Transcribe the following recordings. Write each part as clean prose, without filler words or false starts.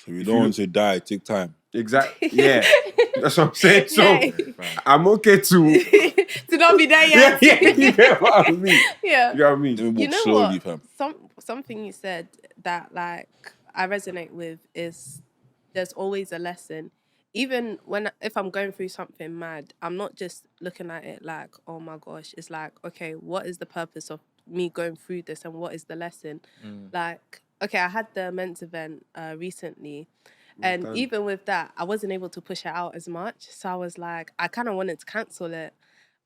So you don't want to die, take time. Exactly. Yeah. That's what I'm saying. So I'm okay to not be there yet. You get what I mean? Yeah. You know what I mean? Let me walk You know slowly, what? fam. Something you said that like I resonate with is there's always a lesson. Even if I'm going through something mad, I'm not just looking at it like, oh my gosh. It's like, okay, what is the purpose of me going through this and what is the lesson? Like, okay, I had the men's event recently. And even with that, I wasn't able to push it out as much. So I was like, I kind of wanted to cancel it,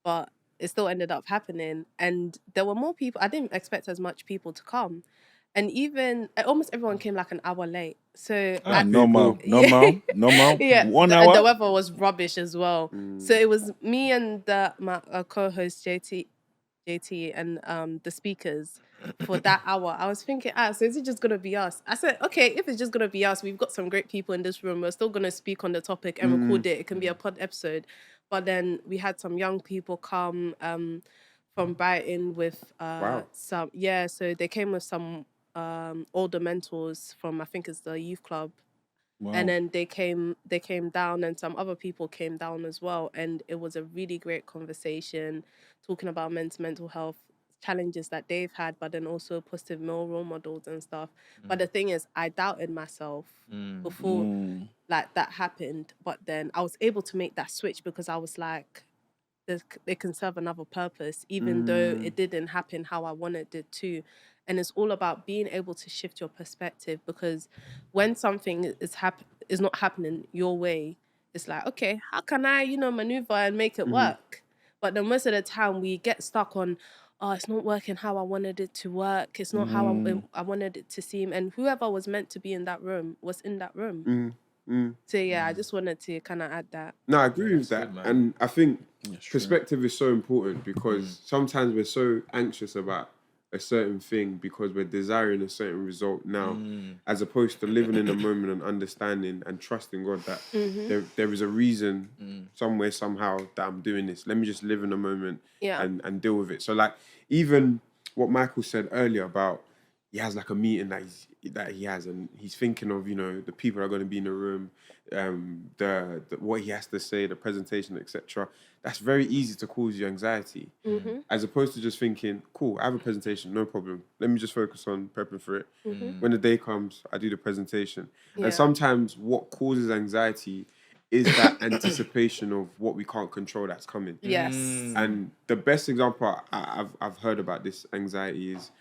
but it still ended up happening. And there were more people. I didn't expect as much people to come. And even almost everyone came like an hour late. So Normal. yeah, 1 hour. the weather was rubbish as well. So it was me and my co-host JT and the speakers for that hour. I was thinking, so is it just gonna be us? I said, okay, if it's just gonna be us, we've got some great people in this room. We're still gonna speak on the topic and record it. It can be a pod episode. But then we had some young people come from Brighton with some so they came with some older mentors from I think it's the youth club. Wow. And then they came down and some other people came down as well. And it was a really great conversation talking about mental health challenges that they've had, but then also positive male role models and stuff. But the thing is, I doubted myself before like that happened. But then I was able to make that switch because I was like, they can serve another purpose, even though it didn't happen how I wanted it to. And it's all about being able to shift your perspective, because when something is not happening your way, it's like, okay, how can I, maneuver and make it work? But then most of the time we get stuck on, oh, it's not working how I wanted it to work. It's not how I wanted it to seem. And whoever was meant to be in that room was in that room. So yeah, I just wanted to kind of add that. No, I agree with that. Good, and I think perspective is so important because sometimes we're so anxious about a certain thing because we're desiring a certain result now, as opposed to living in the moment and understanding and trusting God that there is a reason somewhere, somehow that I'm doing this. Let me just live in the moment and deal with it. So like even what Michael said earlier about he has like a meeting that he has and he's thinking of, the people that are going to be in the room, the what he has to say, the presentation, etc. That's very easy to cause you anxiety, as opposed to just thinking, cool, I have a presentation, no problem. Let me just focus on prepping for it. When the day comes, I do the presentation. Yeah. And sometimes what causes anxiety is that anticipation of what we can't control that's coming. Yes. And the best example I've heard about this anxiety is,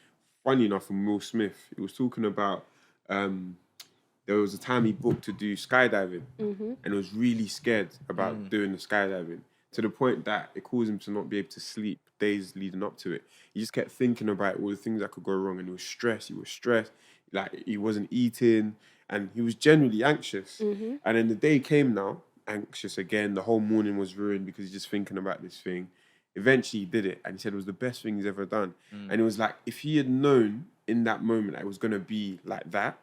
funny enough, from Will Smith. He was talking about there was a time he booked to do skydiving and was really scared about doing the skydiving, to the point that it caused him to not be able to sleep days leading up to it. He just kept thinking about all the things that could go wrong, and he was stressed, like he wasn't eating, and he was genuinely anxious. And then the day came now, anxious again, the whole morning was ruined because he's just thinking about this thing. Eventually he did it, and he said it was the best thing he's ever done. And it was like, if he had known in that moment that it was going to be like that,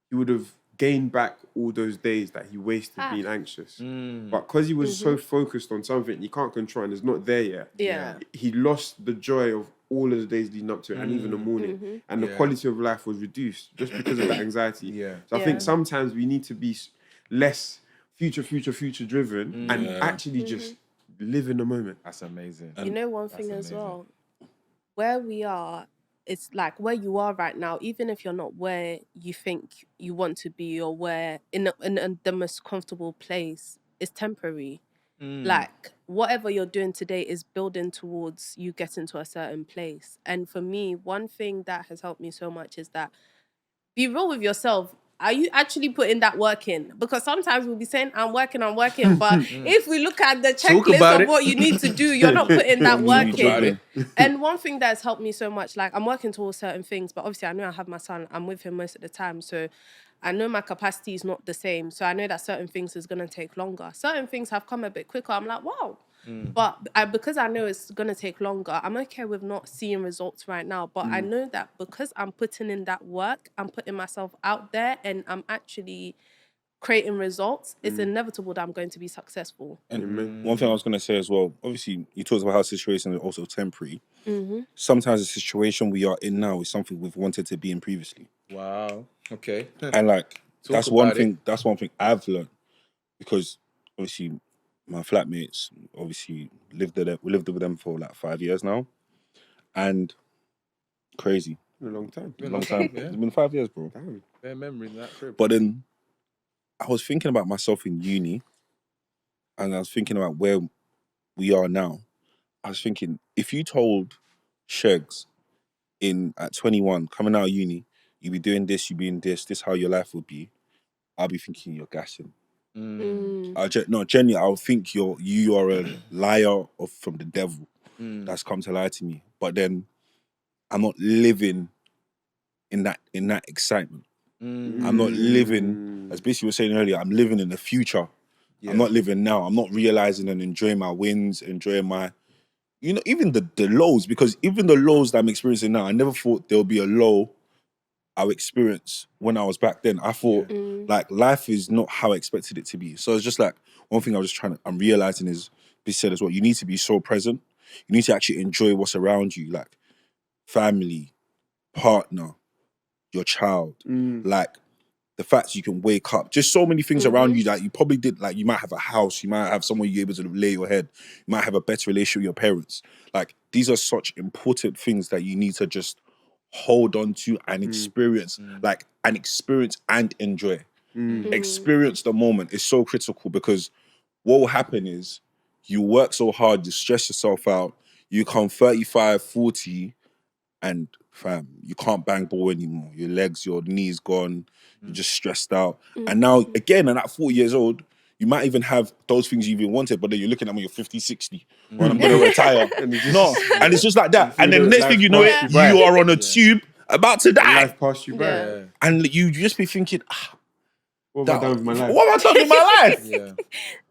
he would have gained back all those days that he wasted being anxious. But because he was so focused on something he can't control and it's not there yet, he lost the joy of all of the days leading up to it and even the morning. And the quality of life was reduced just because of that anxiety. So I think sometimes we need to be less future driven and actually just live in the moment. That's amazing. One thing as well, where we are, it's like where you are right now, even if you're not where you think you want to be or where in the most comfortable place, it's temporary. Like whatever you're doing today is building towards you getting to a certain place. And for me, one thing that has helped me so much is that be real with yourself. Are you actually putting that work in? Because sometimes we'll be saying, I'm working. But if we look at the checklist of what you need to do, you're not putting that work in. And one thing that's helped me so much, like I'm working towards certain things, but obviously I know I have my son. I'm with him most of the time. So I know my capacity is not the same. So I know that certain things is going to take longer. Certain things have come a bit quicker. I'm like, wow. But because I know it's going to take longer, I'm okay with not seeing results right now. But I know that because I'm putting in that work, I'm putting myself out there and I'm actually creating results, it's inevitable that I'm going to be successful. And one thing I was going to say as well, obviously you talked about how situations are also temporary. Sometimes the situation we are in now is something we've wanted to be in previously. Wow. Okay. And like, That's one thing. That's one thing I've learned, because obviously my flatmates obviously we lived with them for like 5 years now, and crazy, A long time. long time. Yeah. It's been 5 years, bro. Damn. Their memory in that crib. But then I was thinking about myself in uni, and I was thinking about where we are now. I was thinking, if you told Shegs at 21, coming out of uni, you'd be doing this, you'd be in this is how your life would be, I'll be thinking you're gassing. No, genuinely, I would think you are a liar from the devil that's come to lie to me. But then I'm not living in that excitement. I'm not living, as basically was saying earlier, I'm living in the future. I'm not living now. I'm not realizing and enjoying my wins, enjoying my, even the lows, because even the lows that I'm experiencing now, I never thought there'll be a low I'll experience when I was back then. I thought like life is not how I expected it to be. So it's just like one thing I'm realizing is, be said as well, you need to be so present. You need to actually enjoy what's around you, like family, partner, your child, like the fact you can wake up, just so many things around you that you probably did. Like you might have a house, you might have somewhere you're able to lay your head, you might have a better relationship with your parents. Like these are such important things that you need to just hold on to and experience, and enjoy. Experience the moment is so critical, because what will happen is you work so hard, you stress yourself out, you come 35, 40, and fam, you can't bang ball anymore. Your legs, your knees gone, you're just stressed out. And now, again, and at 40 years old, you might even have those things you even wanted, but then you're looking at when you're 50, 60, when I'm going to retire. And it's just like that. And then the next thing you know, you are on a tube about to die. Life passed you by. Yeah. And you just be thinking, What have I done with my life? what have I done with my life?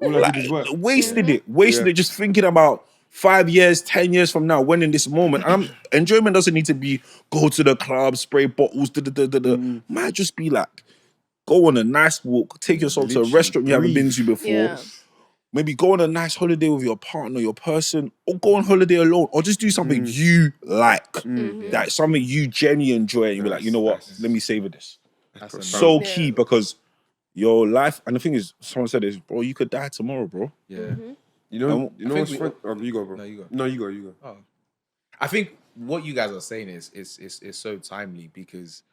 All I did is work. Wasted it just thinking about 5 years, 10 years from now, when in this moment. And enjoyment doesn't need to be go to the club, spray bottles, Might just be like, go on a nice walk, take yourself to a restaurant you haven't been to before. Yeah. Maybe go on a nice holiday with your partner, your person, or go on holiday alone, or just do something you like. That's something you genuinely enjoy, and you be like, you know what? Let me savor this. That's So key, because your life, and the thing is, someone said this, bro, you could die tomorrow, bro. Yeah. You know what's think fun? Oh, you go, bro. No, you go. No, you go. Oh. I think what you guys are saying is so timely, because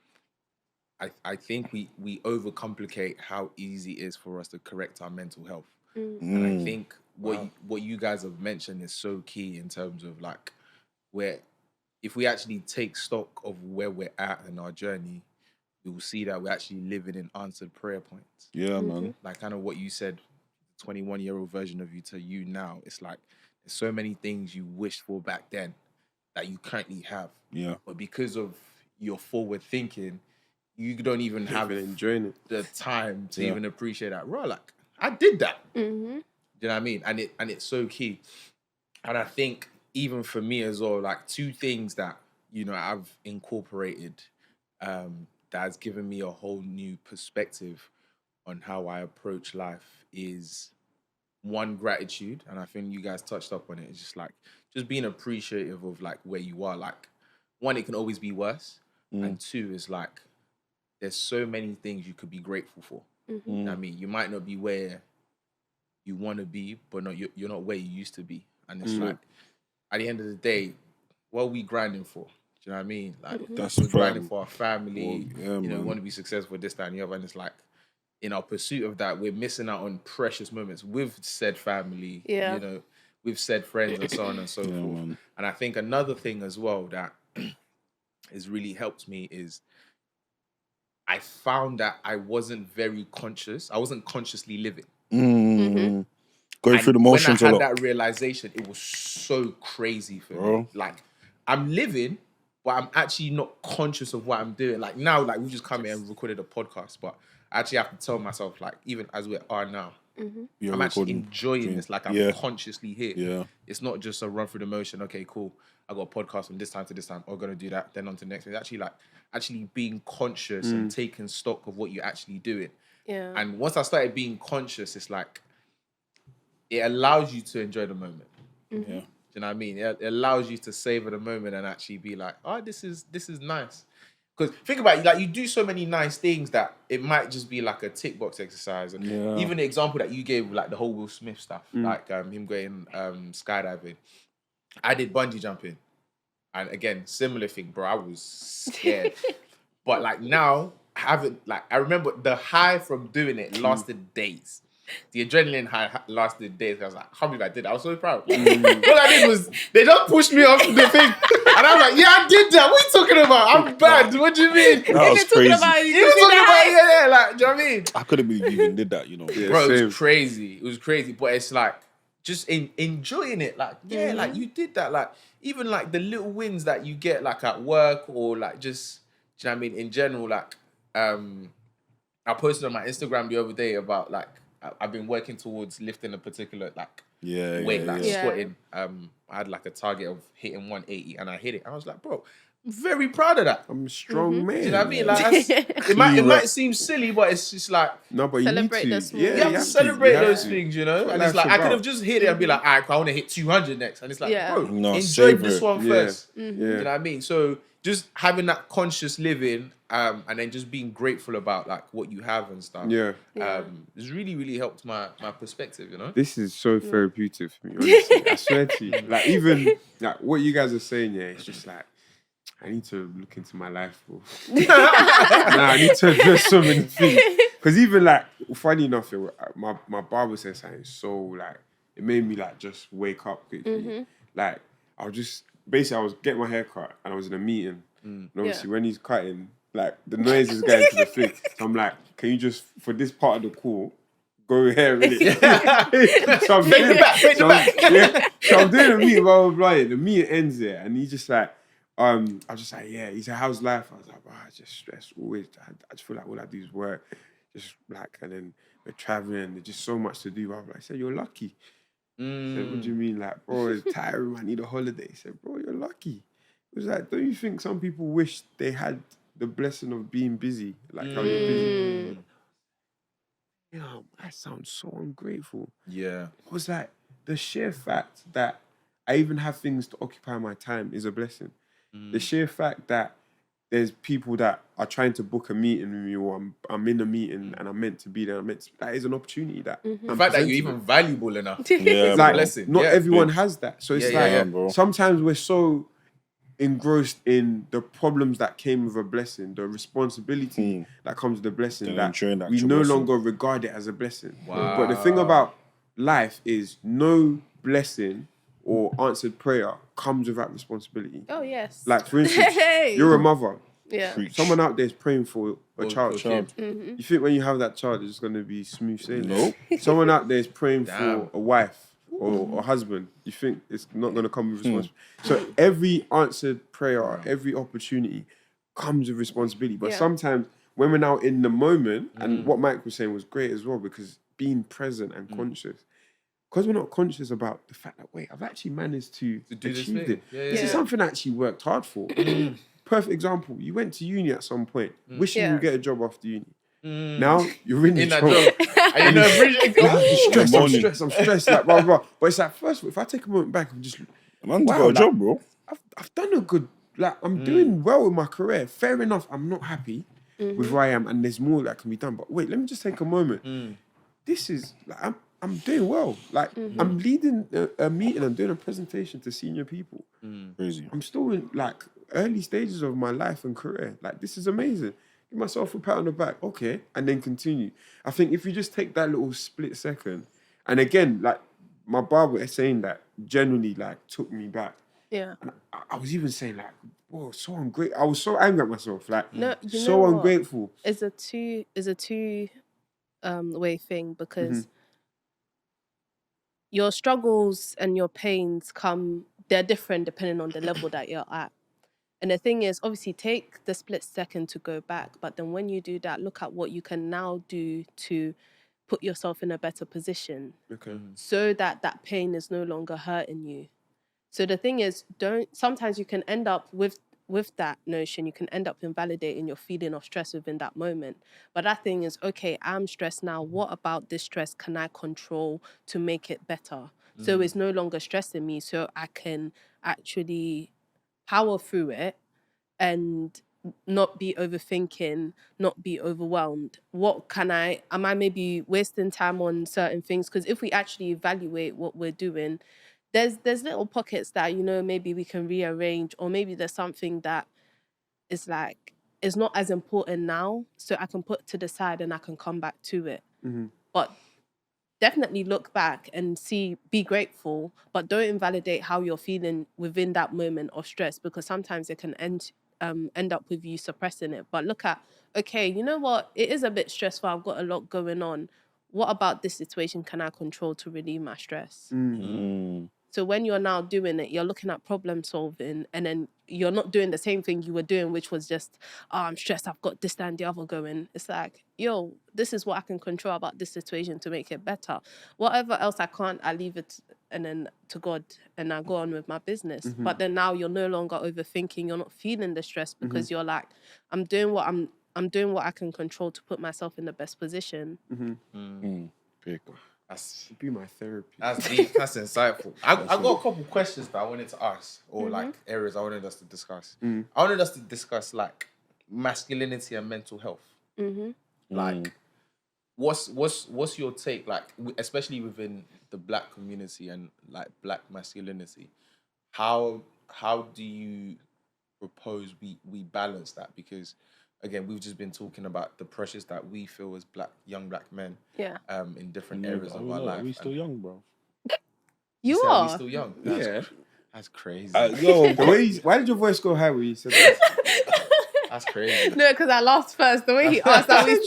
I think we overcomplicate how easy it is for us to correct our mental health. And I think what you guys have mentioned is so key in terms of like where, if we actually take stock of where we're at in our journey, we will see that we're actually living in answered prayer points. Yeah, man. Like kind of what you said, 21-year-old version of you to you now. It's like there's so many things you wished for back then that you currently have. Yeah. But because of your forward thinking, you don't even have enjoying it. the time to even appreciate that. Bro, like I did that. Mm-hmm. Do you know what I mean? And it's so key. And I think even for me as well, like two things that, I've incorporated that has given me a whole new perspective on how I approach life is one, gratitude. And I think you guys touched up on it. It's just like, just being appreciative of like where you are. Like one, it can always be worse. And two is like, there's so many things you could be grateful for. You know what I mean? You might not be where you want to be, but you're not where you used to be. And it's like, at the end of the day, what are we grinding for? Do you know what I mean? Like, That's we're grinding fam. for our family. Well, yeah, we man. want to be successful, this, that, and the other. And it's like, in our pursuit of that, we're missing out on precious moments with said family, with said friends, and so on and so forth. Man. And I think another thing as well that has really helped me is I found that I wasn't very conscious. I wasn't consciously living. Going through the motions a when I lot. had that realization, it was so crazy for Bro. me. Like, I'm living, but I'm actually not conscious of what I'm doing. Like now, like we just come here and recorded a podcast, but I actually have to tell myself, like, even as we are now, You're I'm actually recording. enjoying this. Like I'm Yeah. consciously here. Yeah. It's not just a run through the motion. Okay, cool. I got a podcast from this time to this time. I'm gonna do that. Then on to the next. It's actually like being conscious and taking stock of what you're actually doing. Yeah. And once I started being conscious, it's like it allows you to enjoy the moment. Yeah. Do you know what I mean? It allows you to savor the moment and actually be like, oh, this is nice. Because think about it, like you do so many nice things that it might just be like a tick box exercise. And Yeah. even the example that you gave, like the whole Will Smith stuff, like him going skydiving. I did bungee jumping, and again, similar thing, bro. I was scared, but like now, I remember the high from doing it lasted days. The adrenaline high lasted days. I was like, I can't believe I did that. I was so proud. All I did was they just pushed me off the thing, and I was like, yeah, I did that. What are you talking about? I'm bad. What do you mean? That was Talking crazy. about You were talking about yeah, like, do you know what I mean? I couldn't believe you even did that, you know. Yeah, Bro, it same. was crazy. It was crazy, but it's like just enjoying it. Like, yeah, like you did that. Like, even like the little wins that you get, like at work or like just, do you know what I mean? In general, like, I posted on my Instagram the other day about like I've been working towards lifting a particular like Yeah, weight, yeah, like yeah. squatting. I had like a target of hitting 180, and I hit it. I was like, bro, I'm very proud of that. I'm a strong man. Do you know what I mean? Like, that's, it might seem silly, but it's just like. No, but Celebrate you the need to. small Yeah, wins. You have to celebrate you have those to. things, you know? That's And what it's like, life's I could have about. just hit it and be like, all right, I want to hit 200 next. And it's like, Yeah. bro, No, enjoy savor this it. one Yeah. first. Yeah. You know what I mean? So just having that conscious living and then just being grateful about like what you have and stuff. Yeah. It's really, really helped my perspective, you know? This is so therapeutic for me, honestly. I swear to you. Like, even like what you guys are saying, yeah, it's just like, I need to look into my life, bro. I need to address so many things. Because even like, funny enough, my barber said something so like, it made me like just wake up quickly. Like, I was getting my hair cut and I was in a meeting. And obviously when he's cutting, like the noise is getting to the thing. So I'm like, can you just, for this part of the call, go here, really? So I'm doing So I'm doing a meeting, blah, blah, blah. The meeting ends there and he's just like, I was just like, yeah. He said, how's life? I was like, I just stressed always. I just feel like all I do is work. Just like, and then we're traveling. There's just so much to do. I said, you're lucky. I said, what do you mean? Like, bro, it's tiring. I need a holiday. He said, bro, you're lucky. It was like, don't you think some people wish they had the blessing of being busy? Like how you're busy. Yeah, that sounds so ungrateful. Yeah. It was like the sheer fact that I even have things to occupy my time is a blessing. The sheer fact that there's people that are trying to book a meeting with me, or I'm in a meeting and I'm meant to be there. That is an opportunity that The fact that you're even valuable enough. Yeah, It's like a blessing. not Yeah. everyone has that. So it's Yeah, like sometimes we're so engrossed in the problems that came with a blessing, the responsibility that comes with the blessing, Then that enjoying that we actual no blessing. longer regard it as a blessing. Wow. But the thing about life is no blessing or answered prayer comes without responsibility. Oh yes. Like for instance, Hey. you're a mother. Yeah. Preach. Someone out there is praying for a child. child. You think when you have that child, it's going to be smooth sailing? Nope. Someone out there is praying Damn. for a wife or a husband. You think it's not going to come with responsibility? So every answered prayer, every opportunity comes with responsibility. But Yeah. sometimes when we're now in the moment, and what Mike was saying was great as well, because being present and conscious, because we're not conscious about the fact that, wait, I've actually managed to do this achieve thing. it. Yeah, yeah, This is yeah. something I actually worked hard for. Perfect example. You went to uni at some point, wishing Yeah. you get a job after uni. Now you're in the In that job. job. And you know, I'm stressed, like blah, blah, blah. But it's like, first of all, if I take a moment back and just, Man's wow, got a like, job, bro. I've done a good, like, I'm doing well with my career. Fair enough, I'm not happy with where I am, and there's more that can be done. But wait, let me just take a moment. This is, like, I'm doing well. Like, I'm leading a meeting, I'm doing a presentation to senior people. Crazy. I'm still in, like, early stages of my life and career. Like, this is amazing. Give myself a pat on the back. Okay. And then continue. I think if you just take that little split second, and again, like, my barber is saying that generally, like, took me back. Yeah. And I was even saying, like, whoa, so ungrateful. I was so angry at myself. Like, No, you so know what? ungrateful. It's a two way thing because your struggles and your pains they're different depending on the level that you're at. And the thing is, obviously, take the split second to go back. But then when you do that, look at what you can now do to put yourself in a better position Okay. so that that pain is no longer hurting you. So the thing is, sometimes you can end up with that notion, you can end up invalidating your feeling of stress within that moment. But that thing is, okay, I'm stressed now. What about this stress can I control to make it better? So it's no longer stressing me, so I can actually power through it and not be overthinking, not be overwhelmed. Am I maybe wasting time on certain things? Because if we actually evaluate what we're doing, there's little pockets that, maybe we can rearrange, or maybe there's something that is like, is not as important now, so I can put to the side and I can come back to it. But definitely look back and be grateful, but don't invalidate how you're feeling within that moment of stress, because sometimes it can end up with you suppressing it. But look at, okay, you know what? It is a bit stressful. I've got a lot going on. What about this situation can I control to relieve my stress? So when you're now doing it, you're looking at problem solving, and then you're not doing the same thing you were doing, which was just, oh, I'm stressed, I've got this, that, and the other going. It's like, yo, this is what I can control about this situation to make it better. Whatever else I can't, I leave it and then to God, and I go on with my business. But then now you're no longer overthinking, you're not feeling the stress, because you're like, I'm doing what I can control to put myself in the best position. Very good. That's Be my therapy. That's deep. That's insightful. I got a couple questions that I wanted to ask, or like areas I wanted us to discuss. I wanted us to discuss like masculinity and mental health. Like, what's your take? Like, especially within the Black community and like Black masculinity, how do you propose we balance that? Because again, we've just been talking about the pressures that we feel as young black men, in different areas of our life. Are we still young, bro? You Are we are still young? That's crazy. Why did your voice go high when you said that? That's crazy. No, because I laughed first. The way he asked, I was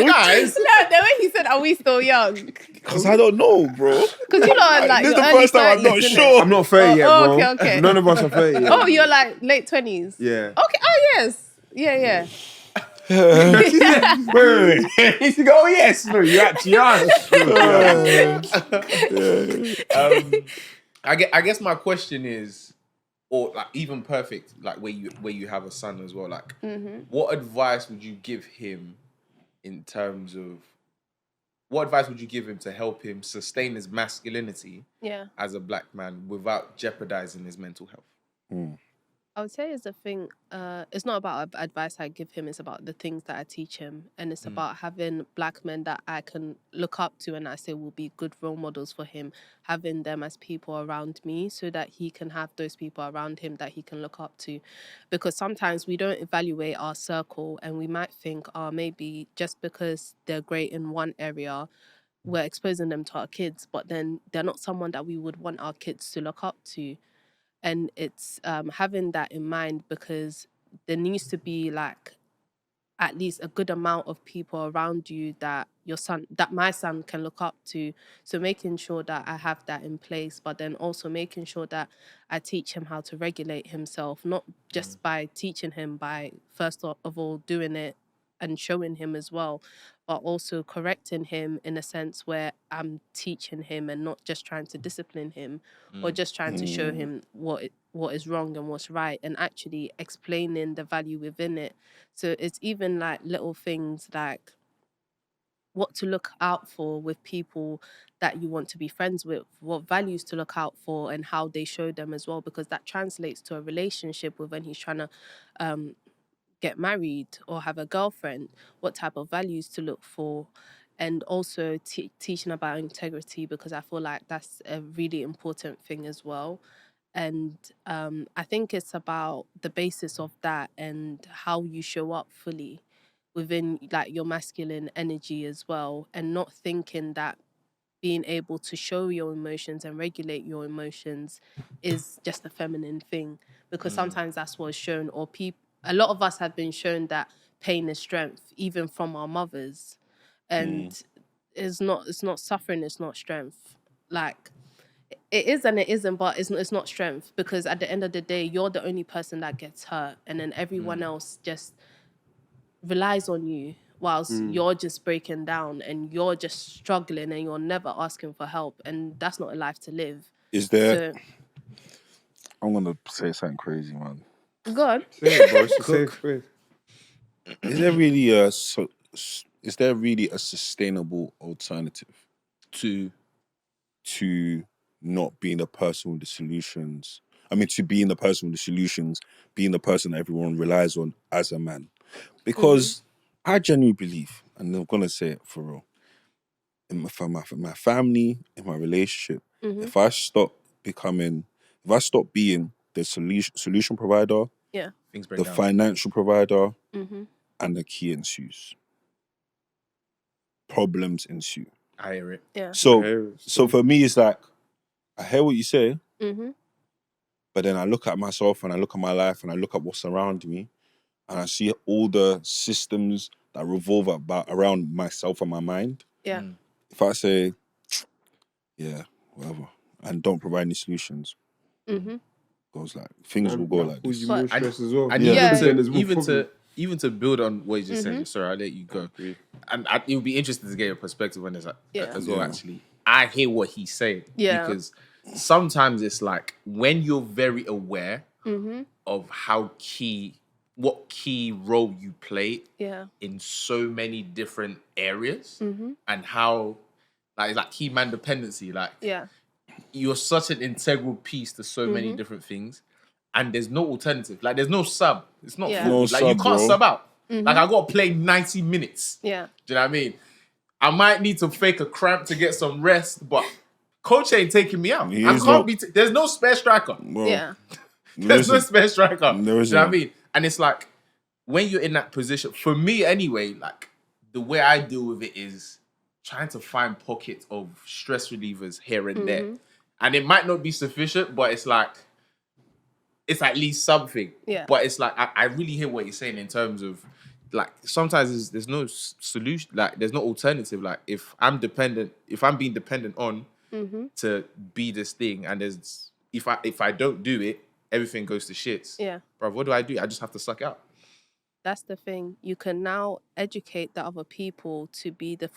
guys. No, the way he said, "Are we still young?" Because I don't know, bro. Because you know, like, this is your the early first time I'm 30s, not isn't sure. I'm not 30 yet, bro. Okay. None of us are 30 yet. Oh, you're like late 20s. Yeah. Okay. Oh yes. Yeah. Wait. He said, oh, yes. No, you actually are. I guess my question is, or like even perfect, like where you have a son as well. Like, what advice would you give him in terms of what advice would you give him to help him sustain his masculinity as a black man without jeopardizing his mental health? I would say it's a thing. It's not about advice I give him. It's about the things that I teach him, and it's about having black men that I can look up to, and I say will be good role models for him. Having them as people around me, so that he can have those people around him that he can look up to, because sometimes we don't evaluate our circle, and we might think, oh, maybe just because they're great in one area, we're exposing them to our kids, but then they're not someone that we would want our kids to look up to. And it's having that in mind, because there needs to be like at least a good amount of people around you that my son can look up to. So making sure that I have that in place, but then also making sure that I teach him how to regulate himself, not just by teaching him, by first of all doing it and showing him as well, but also correcting him in a sense where I'm teaching him and not just trying to discipline him or just trying to show him what is wrong and what's right, and actually explaining the value within it. So it's even like little things like what to look out for with people that you want to be friends with, what values to look out for and how they show them as well, because that translates to a relationship with when he's trying to get married or have a girlfriend, what type of values to look for. And also teaching about integrity, because I feel like that's a really important thing as well. And I think it's about the basis of that and how you show up fully within like your masculine energy as well, and not thinking that being able to show your emotions and regulate your emotions is just a feminine thing, because sometimes that's what's shown, or a lot of us have been shown that pain is strength, even from our mothers, and it's not suffering, it's not strength. Like, it is and it isn't, but it's not strength, because at the end of the day, you're the only person that gets hurt, and then everyone else just relies on you whilst you're just breaking down and you're just struggling and you're never asking for help, and that's not a life to live. Is there? I'm gonna say something crazy, man. Go on. Say it, bro. It's a safe space. Is there really a sustainable alternative to not being the person with the solutions. I mean, to being the person with the solutions, being the person that everyone relies on as a man. Because I genuinely believe, and I'm gonna say it for real, for my family, in my relationship, if I stop being the solution provider, Yeah. Things break the down. financial provider, Mm-hmm. and the key ensues. Problems ensue. I hear it. Yeah. So for me, it's like, I hear what you say, Mm-hmm. but then I look at myself and I look at my life and I look at what's around me and I see all the systems that revolve around myself and my mind. Yeah. If I say, yeah, whatever, and don't provide any solutions, Mm-hmm. goes like, things will go like cause this. you more But- stress as well. And Yeah. Then there's more problem. even to build on what you just Mm-hmm. said, sorry, I'll let you go. Agree. And it would be interesting to get your perspective on this as well. Yeah. Actually, I hear what he's saying. Yeah. Because sometimes it's like when you're very aware Mm-hmm. of what key role you play Yeah. in so many different areas, Mm-hmm. and how like key man dependency, like Yeah. you're such an integral piece to so many different things, and there's no alternative. Like there's no sub. It's not Yeah. football. No Like you sub, can't bro. sub out. Like I got to play 90 minutes. Yeah. Do you know what I mean? I might need to fake a cramp to get some rest, but coach ain't taking me out. He I is can't not. be. There's no spare striker. Well, Yeah. There's no spare striker. There Do you know isn't. what I mean? And it's like when you're in that position, for me anyway, like the way I deal with it is trying to find pockets of stress relievers here and there. And it might not be sufficient, but it's like it's at least something. Yeah. But it's like I really hear what you're saying in terms of like sometimes there's no solution, like there's no alternative. Like if I'm being dependent on to be this thing, and there's if I don't do it, everything goes to shits. Yeah. Bro, what do? I just have to suck out. That's the thing. You can now educate the other people to be the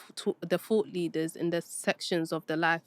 thought leaders in the sections of the life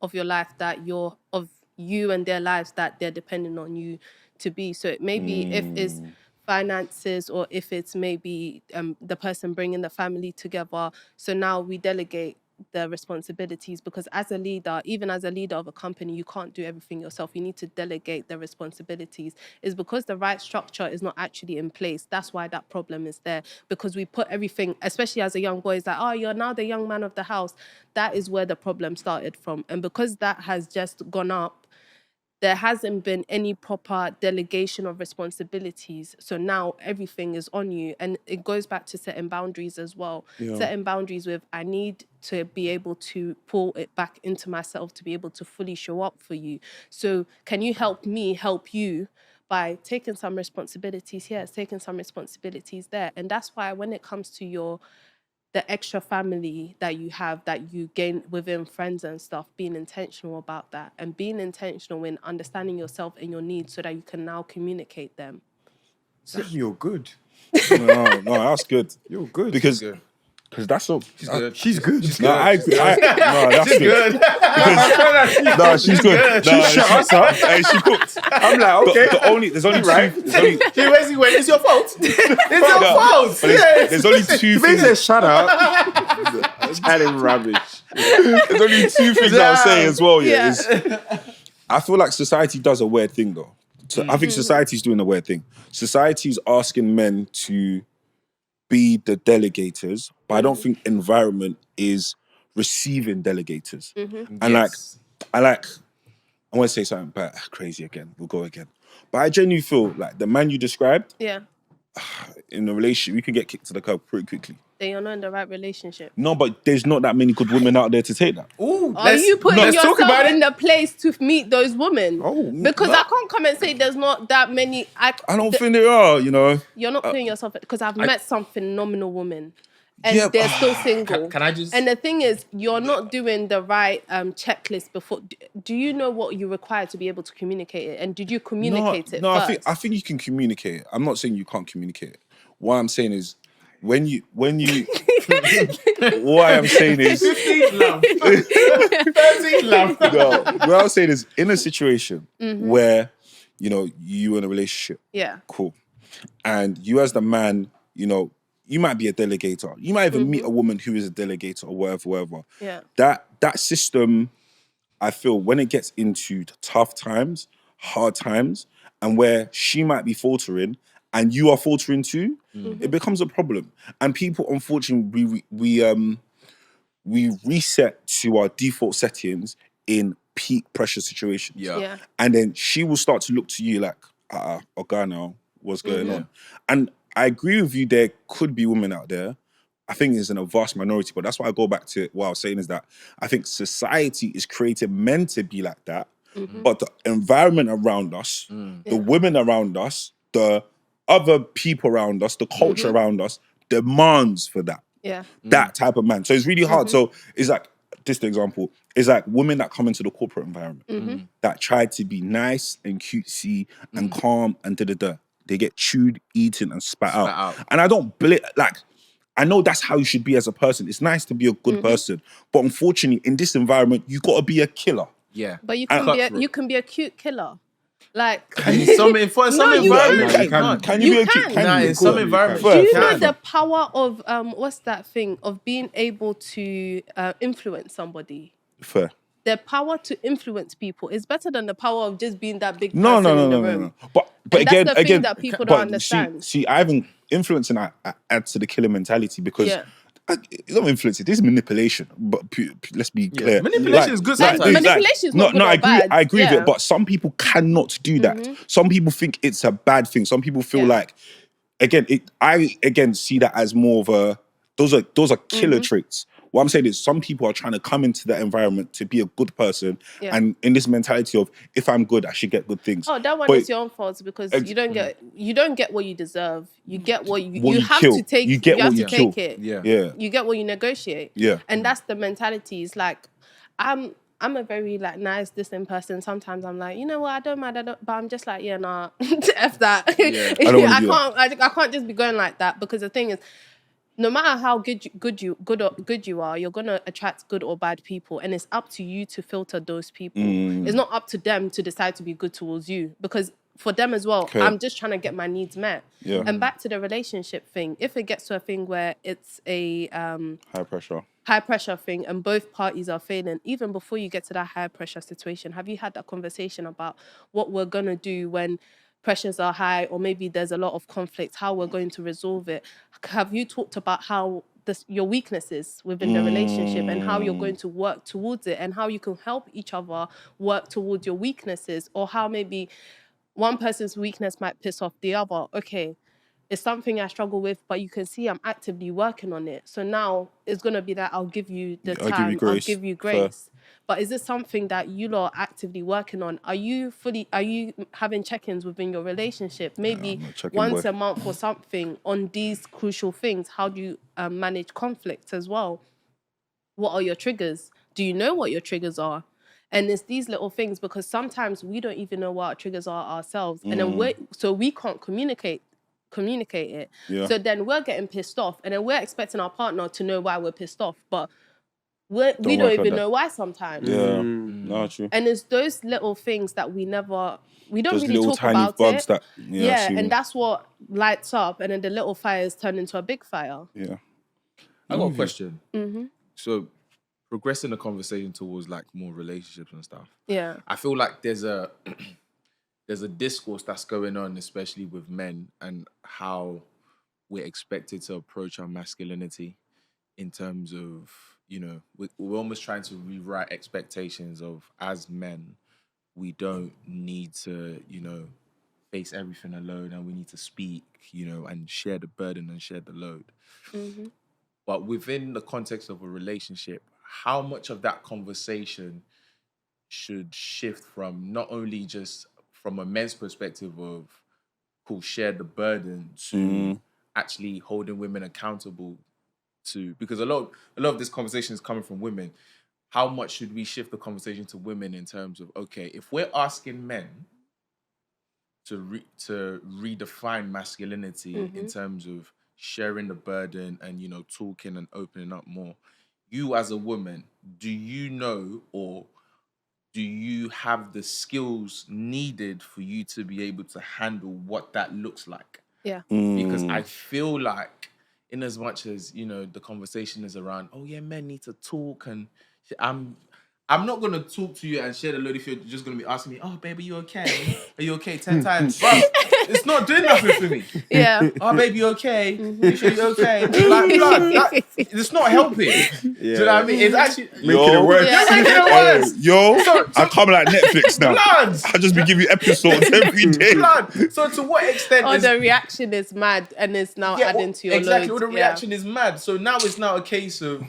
of your life that you and their lives that they're depending on you to be. So it maybe if it's finances or if it's maybe the person bringing the family together. So now we delegate the responsibilities, because as a leader, even as a leader of a company, you can't do everything yourself. You need to delegate the responsibilities. Is because the right structure is not actually in place. That's why that problem is there, because we put everything, especially as a young boy, it's like, oh, you're now the young man of the house. That is where the problem started from. And because that has just gone up, there hasn't been any proper delegation of responsibilities. So now everything is on you. And it goes back to setting boundaries as well. Yeah. Setting boundaries with, I need to be able to pull it back into myself to be able to fully show up for you. So can you help me help you by taking some responsibilities here, taking some responsibilities there? And that's why when it comes to the extra family that you have, that you gain within friends and stuff, being intentional about that and being intentional in understanding yourself and your needs so that you can now communicate them. Damn, you're good. no, that's good. You're good. Because Good. that's so. She's good. She's good. No, I agree. No, that's good. Good. No, she's good. No, shut us up. Hey, she cooked. I'm like, okay. There's only Right. two. There's only, She basically went, it's your fault. It's your No, fault. but there's only two They things. said shut up. Chatting rubbish. There's only two things I'll say as well. Yeah, Yeah. is I feel like society does a weird thing though. So I think society's doing a weird thing. Society's asking men to be the delegators, but I don't think environment is receiving delegators. And Yes. I want to say something bad, crazy again. We'll go again. But I genuinely feel like the man you described Yeah. in a relationship, you can get kicked to the curb pretty quickly. Then you're not in the right relationship. No, but there's not that many good women out there to take that. Ooh, Are you putting let's talk yourself about in it. the place to meet those women? Oh, Because I can't come and say there's not that many. I don't think there are, you know. You're not putting yourself, because I've met some phenomenal women and Yeah, they're still single. Can I just? And the thing is, you're not doing the right checklist before. Do you know what you require to be able to communicate it? And did you communicate it No, first? I think you can communicate it. I'm not saying you can't communicate it. What I'm saying is when you what I'm saying is 15 love. 13 love. no, what I'm saying is in a situation where, you know, you in a relationship, Yeah. cool. And you as the man, you know, you might be a delegator. You might even meet a woman who is a delegator or whatever. Yeah. That system I feel when it gets into the tough times, hard times, and where she might be faltering and you are faltering too, it becomes a problem. And people, unfortunately, we reset to our default settings in peak pressure situations. Yeah. And then she will start to look to you like, okay, now, what's going on? And I agree with you, there could be women out there. I think it's in a vast minority, but that's why I go back to what I was saying is that I think society is created meant to be like that, but the environment around us, the women around us, the other people around us, the culture around us demands for that. Yeah. That type of man. So it's really hard. So it's like, this the example, it's like women that come into the corporate environment that try to be nice and cutesy and calm and da-da-da. They get chewed, eaten, and spat out. And I don't like, I know that's how you should be as a person. It's nice to be a good person. But unfortunately, in this environment, you got to be a killer. Yeah. But you can be a cute killer. Like in some environments, you can't. Can you be a can. kid? Nah, in some environments, Do you you know can. the power of what's that thing of being able to influence somebody? Fair. The power to influence people is better than the power of just being that big person No. in the room. But And again, that's the thing that people don't understand. See, I haven't influence and I add to the killer mentality because Yeah. it's not influence. This is manipulation. But let's be clear. Manipulation is good sometimes. Manipulation is not good or I agree. bad. I agree with Yeah. it. But some people cannot do that. Some people think it's a bad thing. Some people feel like, again, I see that as more of a. Those are killer traits. What I'm saying is, some people are trying to come into that environment to be a good person, and in this mentality of, if I'm good, I should get good things. Oh, that one But is your own fault because you don't get what you deserve. You get what you have kill. to take. You get what have you to kill. take it. Yeah. You get what you negotiate. Yeah. And that's the mentality. It's like I'm a very like nice distant person. Sometimes I'm like, you know what, I don't mind, but I'm just like, yeah, nah, F that. I don't wanna do I can't just be going like that because the thing is, no matter how good you are, you're gonna attract good or bad people, and it's up to you to filter those people. It's not up to them to decide to be good towards you, because for them as well, I'm just trying to get my needs met. Yeah. And back to the relationship thing, if it gets to a thing where it's a high pressure thing and both parties are failing, even before you get to that high pressure situation, have you had that conversation about what we're gonna do when pressures are high, or maybe there's a lot of conflict, how we're going to resolve it? Have you talked about how your weaknesses within the relationship and how you're going to work towards it, and how you can help each other work towards your weaknesses, or how maybe one person's weakness might piss off the other? Okay, it's something I struggle with, but you can see I'm actively working on it. So now it's going to be that I'll give you the time, I'll give you grace. But is this something that you lot are actively working on? Are you having check-ins within your relationship? Maybe once a month or something on these crucial things? How do you manage conflicts as well? What are your triggers? Do you know what your triggers are? And it's these little things, because sometimes we don't even know what our triggers are ourselves. And then we can't communicate it. Yeah. So then we're getting pissed off, and then we're expecting our partner to know why we're pissed off. But we don't even know why sometimes. Yeah, no, true. And it's those little things that we don't those really little talk tiny about bugs it. that, And that's what lights up, and then the little fires turn into a big fire. Yeah. I got a question. So, progressing the conversation towards like more relationships and stuff. Yeah. I feel like there's a discourse that's going on, especially with men, and how we're expected to approach our masculinity in terms of, we're almost trying to rewrite expectations of, as men, we don't need to, face everything alone, and we need to speak, and share the burden and share the load. But within the context of a relationship, how much of that conversation should shift from not only just from a men's perspective of share the burden to actually holding women accountable to, because a lot of this conversation is coming from women. How much should we shift the conversation to women in terms of, okay, if we're asking men to redefine masculinity in terms of sharing the burden and, talking and opening up more, you as a woman, do you know, or do you have the skills needed for you to be able to handle what that looks like? Yeah. Because I feel like, in as much as, the conversation is around, oh yeah, men need to talk, and I'm I'm not gonna talk to you and share the load if you're just gonna be asking me, "Oh, baby, you okay? Are you okay?" 10 times, bro. It's not doing nothing for me. Yeah. Oh, baby, you okay? You sure you okay? Like, blood, it's not helping. Do you know what I mean? It's actually Making it worse. Yeah. You're making it worse. I come like Netflix now. Blood. I just be giving you episodes every day. Blood. So to what extent Or is the reaction is mad and it's now adding to your exactly? load. Or the reaction is mad. So now it's now a case of,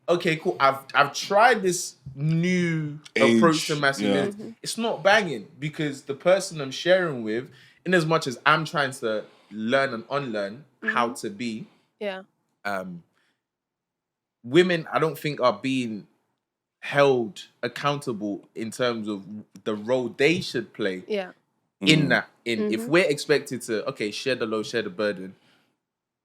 okay, cool. I've tried this new approach to masculinity. It's not banging because the person I'm sharing with, in as much as I'm trying to learn and unlearn how to be, Yeah. women I don't think are being held accountable in terms of the role they should play Yeah. in that. If we're expected to, okay, share the load, share the burden,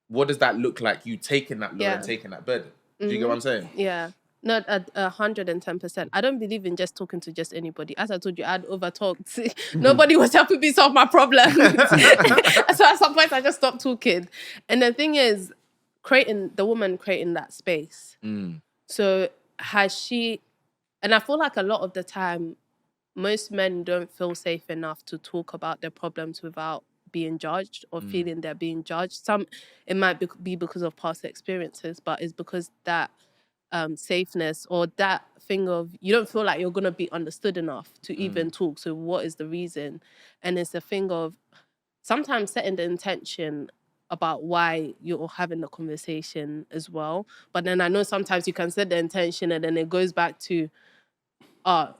what does that look like? You taking that load and taking that burden. Do you get what I'm saying? Yeah. Not 110%. I don't believe in just talking to just anybody. As I told you, I'd over talked. Nobody was helping me solve my problem. So at some point, I just stopped talking. And the thing is, the woman creating that space. So has she, and I feel like a lot of the time, most men don't feel safe enough to talk about their problems without being judged or feeling they're being judged. It might be because of past experiences, but it's because that safeness or that thing of you don't feel like you're going to be understood enough to even talk. So what is the reason? And it's a thing of sometimes setting the intention about why you're having the conversation as well. But then I know sometimes you can set the intention and then it goes back to, are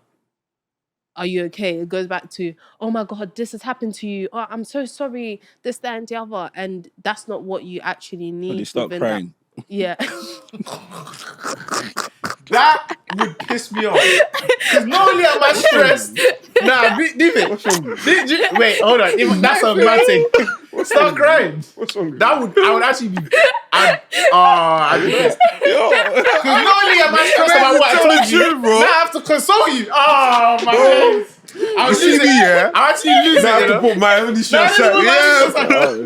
you okay? It goes back to, oh my God, this has happened to you. Oh, I'm so sorry, this, that, and the other. And that's not what you actually need. When you start within crying. Yeah. That would piss me off. Because not only am I stressed. Leave it. Wait, hold on. That's a mad thing. Start crying. What's wrong with I would actually be. I'd be pissed. Because not only am I stressed about what I told you, bro. now I have to console you. Oh, my God. I'll see lose me, it. yeah? I'll actually lose I it. have to put my only shot. No,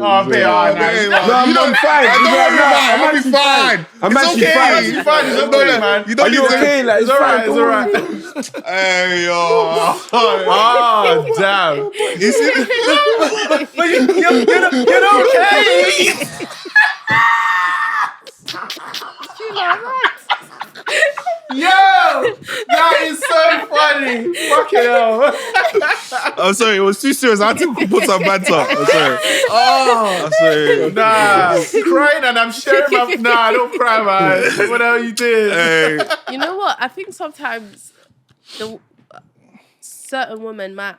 I'm fine. I'll be fine. I'm actually fine. It's fine. It's okay, man. You don't Are you need to- okay? Like, It's alright. It's alright. Hey, yo. Oh, damn. You see? But you're okay. Yo, that is so funny. Fucking hell. I'm sorry, it was too serious. I had to put some banter. I'm sorry. Oh, I'm sorry. nah. Crying and I'm sharing my... Nah, don't cry, man. What the hell you did? Hey. You know what? I think sometimes certain women might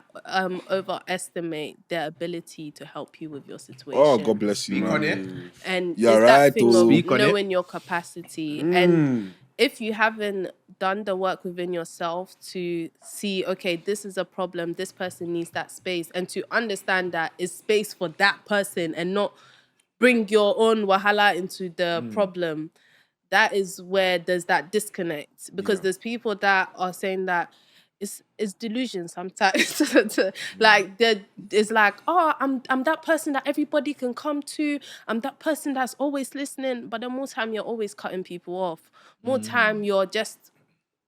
overestimate their ability to help you with your situation. Oh, God bless you, Speak on man. it. And You're it's that right, thing though. of Speak on it. knowing your capacity. And if you haven't done the work within yourself to see, okay, this is a problem, this person needs that space, and to understand that it's space for that person and not bring your own wahala into the problem, that is where there's that disconnect. Because there's people that are saying that it's delusion sometimes. Like it's like, oh, I'm that person that everybody can come to. I'm that person that's always listening. But the more time you're always cutting people off, more time you're just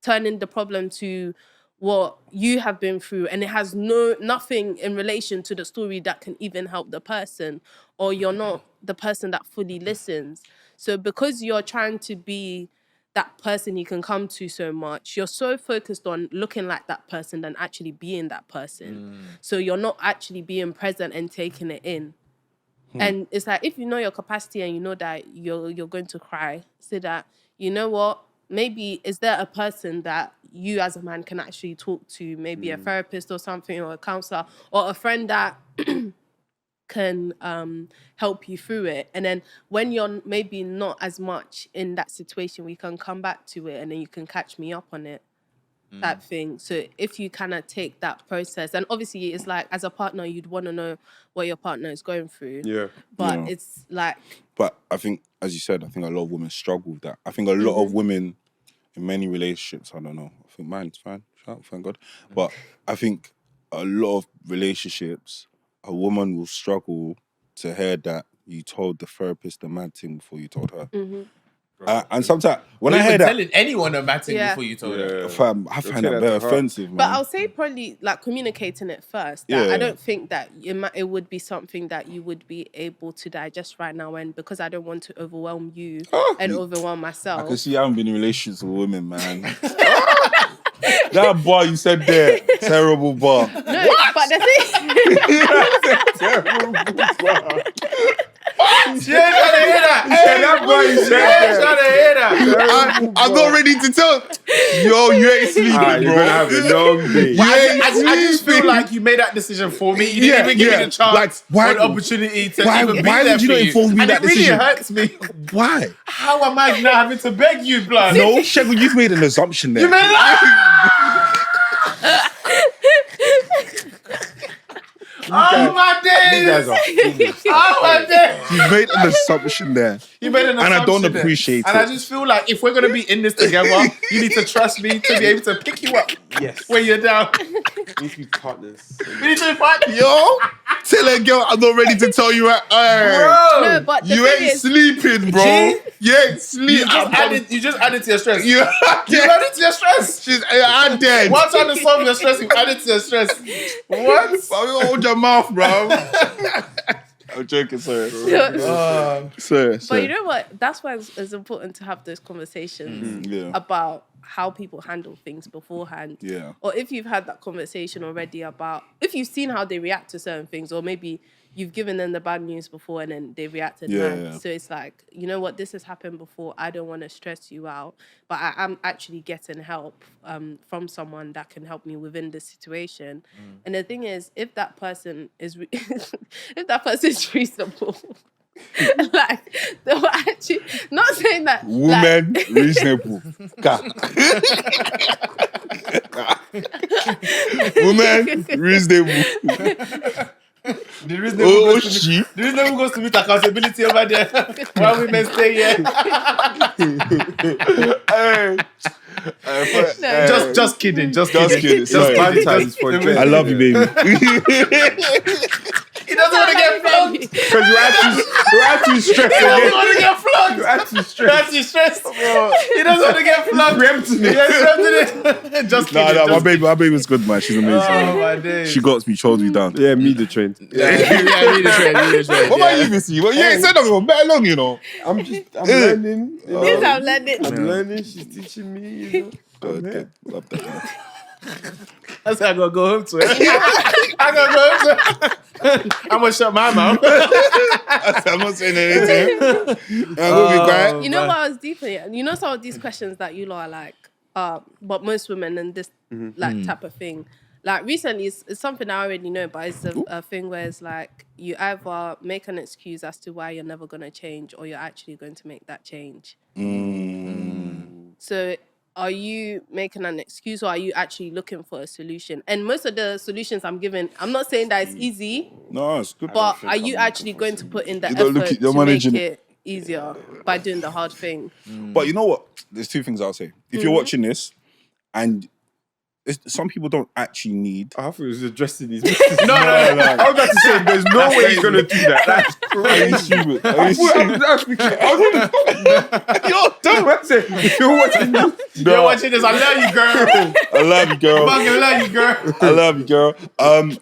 turning the problem to what you have been through, and it has nothing in relation to the story that can even help the person, or you're not the person that fully listens. So because you're trying to be that person you can come to so much, you're so focused on looking like that person than actually being that person. So you're not actually being present and taking it in. And it's like, if you know your capacity and you know that you're going to cry, say that, you know what, maybe is there a person that you as a man can actually talk to, maybe a therapist or something, or a counselor, or a friend that can help you through it. And then when you're maybe not as much in that situation, we can come back to it and then you can catch me up on it, type thing. So if you kind of take that process, and obviously it's like, as a partner, you'd want to know what your partner is going through. Yeah. But Yeah. it's like... But I think, as you said, I think a lot of women struggle with that. I think a lot of women in many relationships, I don't know, I think mine's fine, shout out, thank God. But I think a lot of relationships, a woman will struggle to hear that you told the therapist the mad thing before you told her. And sometimes when Or I hear even that, telling anyone a bad thing Yeah. before you told them. fam, I They'll find take that that very to heart. offensive, man. But I'll say probably like communicating it first. That Yeah. I don't think that it would be something that you would be able to digest right now, and because I don't want to overwhelm you and overwhelm I myself. can see you haven't been in relationships with women, man. That bar you said there, terrible bar. No, but the thing. She ain't trying to hear that. Yeah, that boy you She said ain't that. trying to hear that. I'm not ready to tell. Yo, you ain't sleeping, Ah, you're bro. gonna have a long day. You ain't I just feel sleeping. like you made that decision for me. You didn't even give me the chance Like, why- or the opportunity to why- even be why there would you for not inform me and that it really decision? hurts me. Why? How am I now having to beg you, blood? No, Shego, you've made an assumption there. You made that. Oh my You guys days! are foolish. Oh my days! You've made an assumption there. You made an And I don't assumption there. appreciate And it. I just feel like if we're gonna be in this together, you need to trust me to be able to pick you up Yes. when you're down. We need to be partners. We need to be fighting. Yo, tell that girl I'm not ready to tell you. Hey, No, but the you thing ain't is, sleeping, bro. G? You ain't sleeping. You just added to your stress. You You added to your stress. I'm dead. One trying to solve your stress, you added to your stress. What? Hold your mouth, bro. I'm joking, sorry. Sorry. but you know what? That's why it's important to have those conversations Yeah. about how people handle things beforehand. Yeah. Or if you've had that conversation already about, if you've seen how they react to certain things, or maybe you've given them the bad news before and then they reacted mad. Yeah. So it's like, you know what, this has happened before. I don't want to stress you out, but I am actually getting help from someone that can help me within this situation. And the thing is, if that person is if that person is reasonable, like they'll actually not saying that Woman, reasonable. Ka. Woman, reasonable. The reason Oh, she. the reason who goes to meet accountability over there while women stay here. Hey. Just kidding. Just Just kidding. Just Sorry. Sometimes for kidding. I love you, baby. He doesn't want to get flogged. Because you had to stress He doesn't again. want to get flogged. You had to stress. That's his stress. He doesn't want to get flogged. Preempting it. Yes, preempting it. Just kidding. No, just my baby was good, man. She's amazing. Oh my days. She got me, chose me down. Yeah, me the trend. yeah, me the trend. What about you, Missy? Well, you ain't said nothing for better long, you know. I'm learning. You know. Yes, I'm learning. I'm learning. She's teaching me. You know. Good. Love that, man. That's how I gotta go home to it. I gotta go home to it. I'm gonna shut my mouth. I'm not saying anything. I'm gonna be quiet. You know what I was deeply, you know, some of these questions that you lot are like, but most women and this like type of thing. Like recently, it's something I already know, but it's a thing where it's like you either make an excuse as to why you're never gonna change, or you're actually going to make that change. So are you making an excuse, or are you actually looking for a solution? And most of the solutions I'm giving, I'm not saying that it's easy, No, it's good. but are you actually going to put in the You gotta look effort at- you're to make managing it easier by doing the hard thing? But you know what? There's two things I'll say. If you're watching this, and some people don't actually need. I thought he was addressing his No. I was about to say, there's no way he's going to do that. That's Are you stupid? Are you stupid? Yo, don't say, if you're watching this, You're watching this. I love you, girl. I love you, girl. Fucking love you, girl. I love you, girl.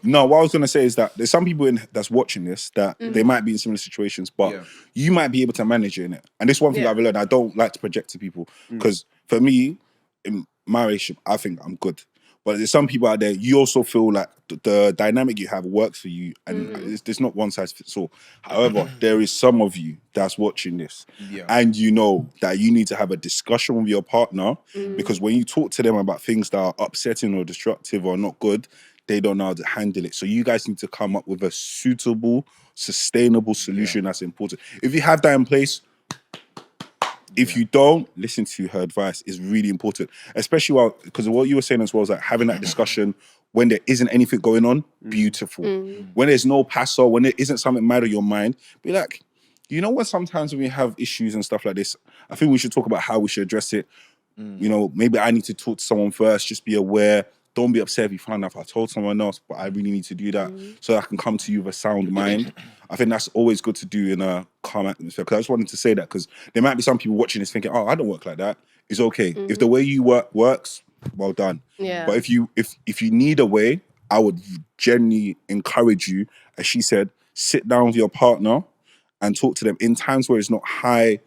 No, what I was gonna say is that there's some people that's watching this that they might be in similar situations, but Yeah. you might be able to manage it in it. And this one thing Yeah. I've learned, I don't like to project to people because for me, in my relationship, I think I'm good. But there's some people out there, you also feel like the dynamic you have works for you, and there's not one size fits all. However, there is some of you that's watching this, Yeah. and you know that you need to have a discussion with your partner because when you talk to them about things that are upsetting or destructive or not good, they don't know how to handle it. So you guys need to come up with a suitable, sustainable solution that's important. If you have that in place, if you don't, listen to her advice is really important, especially because what you were saying as well is like having that discussion when there isn't anything going on, beautiful. When there's no passer, when there isn't something mad on your mind, be like, you know what, sometimes when we have issues and stuff like this, I think we should talk about how we should address it. You know, maybe I need to talk to someone first, just be aware. don't be upset if you find out if I told someone else, but I really need to do that so I can come to you with a sound mind. I think that's always good to do in a calm atmosphere. Because I just wanted to say that because there might be some people watching this thinking, oh, I don't work like that. It's okay. If the way you work works, well done. Yeah. But if you need a way, I would genuinely encourage you, as she said, sit down with your partner and talk to them in times where it's not high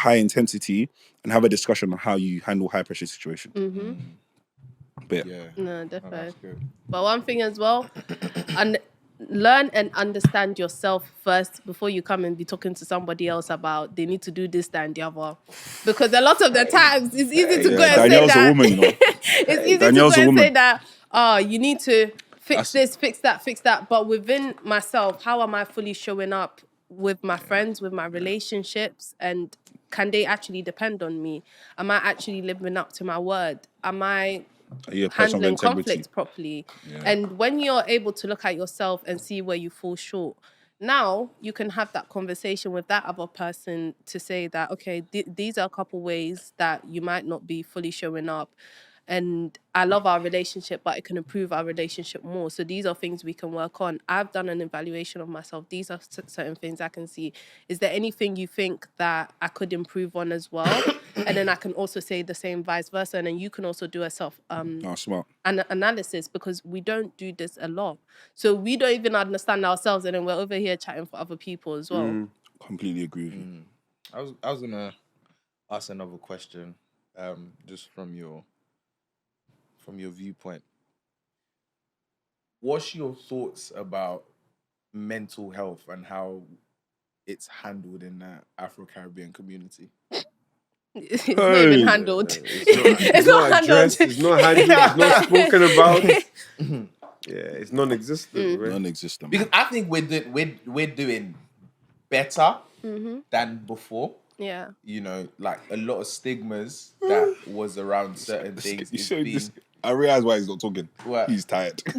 intensity, and have a discussion on how you handle high pressure situations. But Yeah. No, Oh, definitely. that's good. But one thing as well, learn and understand yourself first before you come and be talking to somebody else about they need to do this, that, and the other. Because a lot of the times it's easy to go and Danielle's say that. a woman, you know. It's easy Danielle's to a go and say woman. that, you need to fix this, fix that. But within myself, how am I fully showing up with my friends, with my relationships, and can they actually depend on me? Am I actually living up to my word? Am I Are you a person of handling integrity? conflict properly? And when you're able to look at yourself and see where you fall short, now you can have that conversation with that other person to say that, okay, these are a couple ways that you might not be fully showing up. And I love our relationship, but it can improve our relationship more. So these are things we can work on. I've done an evaluation of myself. These are certain things I can see. Is there anything you think that I could improve on as well? And then I can also say the same vice versa. And then you can also do a self Smart. analysis, because we don't do this a lot. So we don't even understand ourselves, and then we're over here chatting for other people as well. Completely agree with you. I was gonna ask another question, just from your viewpoint. What's your thoughts about mental health and how it's handled in the Afro-Caribbean community? It's not even handled. It's not handled. addressed. It's not handled. It's not spoken about. Yeah, it's non-existent. Right? Non-existent. Because I think we're doing better than before. Yeah. You know, like a lot of stigmas that was around certain things. You is see, being- I realize why he's not talking. What? He's tired. He's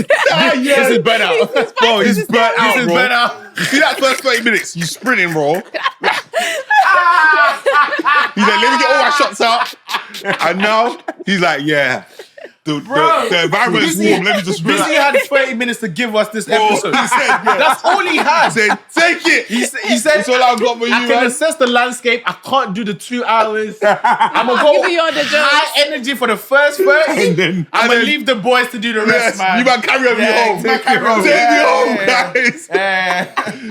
tired. This is burnout. Bro, he's burnt out, This is bro. burnout. You see that first 30 minutes? You sprinting, bro. He's like, let me get all my shots out. And now he's like, yeah. The environment is warm. Let me just Busy relax. had 30 minutes to give us this Bro, episode. he said, yeah. That's all he had. He said, take it. He said, That's all I've got for you, I can man. assess the landscape. I can't do the 2 hours. I'm going to Give go me all the jokes. high energy for the first 30. And then- I'm and going to then- leave the boys to do the Yes, rest, man. you might carry me Yeah, home. you might carry me home. Take me Yeah, home, yeah, guys.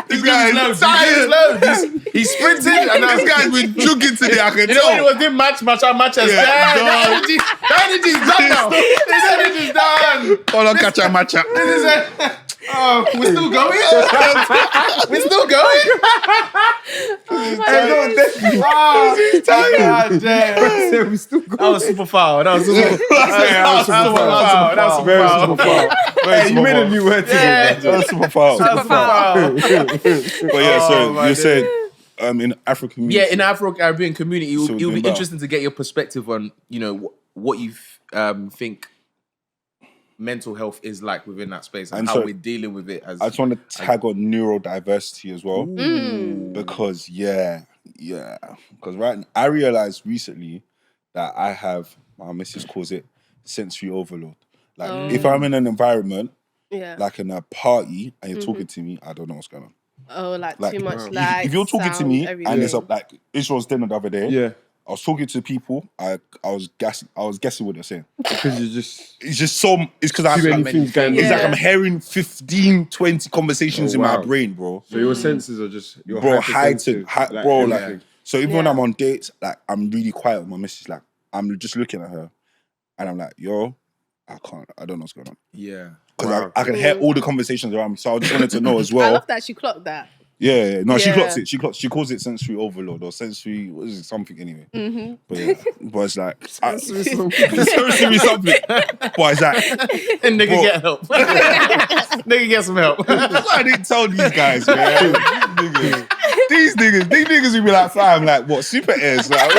This guy guy's is low. tired. He's sprinting. And This guy's been jogging today, I can you know when he tell. was doing match as Yeah, the done. energy's done now. This energy's done. Hold on, catch a matcha. This is it. Oh, we're still going? We're still going? Oh, God damn. We still go. That was super foul. That was super foul. That was super Very foul. super foul. Hey, you made a new word today. Yeah. That's super foul. That was super foul. But yeah, Oh, so my you said in African community. Yeah, in the Afro-Caribbean community, So it'll doing be better. interesting to get your perspective on, you know, what you think mental health is like within that space and And how so- we're dealing with it as I just want to tag on neurodiversity as well. Because because I realized recently that I have, my missus calls it sensory overload. Like if I'm in an environment, Yeah. like in a party, and you're talking to me, I don't know what's going on. Oh, like Like too much if- light. if you're talking to sound, me everything. and it's up like Israel's dinner the other day, Yeah, I was talking to people, I was guessing what they're saying. because you're just It's just so it's because I have too many like, things going it's on. like Yeah. I'm hearing 15, 20 conversations Oh, in my wow. brain, bro. So your senses are just you're Bro, hypersensitive, bro, everything. like so even when Yeah. I'm on dates, like I'm really quiet with my missus, like I'm just looking at her and I'm like, yo, I don't know what's going on. yeah. Because Wow. I can hear all the conversations around me. So I just wanted to know as I well. love that she clocked that. Yeah. No, she Yeah. clocks it. She calls it sensory overload or sensory, what is it, something anyway. But yeah, but it's like, sensory something. But it's like, And nigga Bro. get help. Nigga get some help. that's why I didn't tell these guys, man. These niggas will be like, fam, like, what, super airs? Like,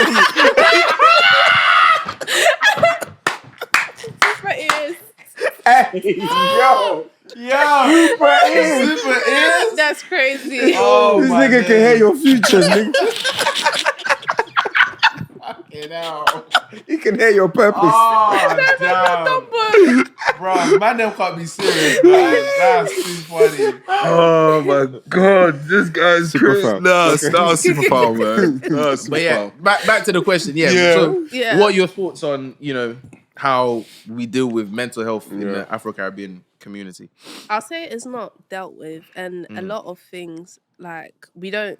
But it is. Super is. That's crazy. Oh, This my nigga can hear your future, nigga. Fucking hell. You can hear your purpose. Oh, damn. Bro, man, them can't be serious, man. That's too funny. Oh my god, this guy's Superpower. Nah, superpower, man. Nah, But yeah, back to the question. Yeah. Yeah. So, Yeah. what are your thoughts on, how we deal with mental health in Yeah. the Afro-Caribbean community? I'll say it's not dealt with, and a lot of things, like, we don't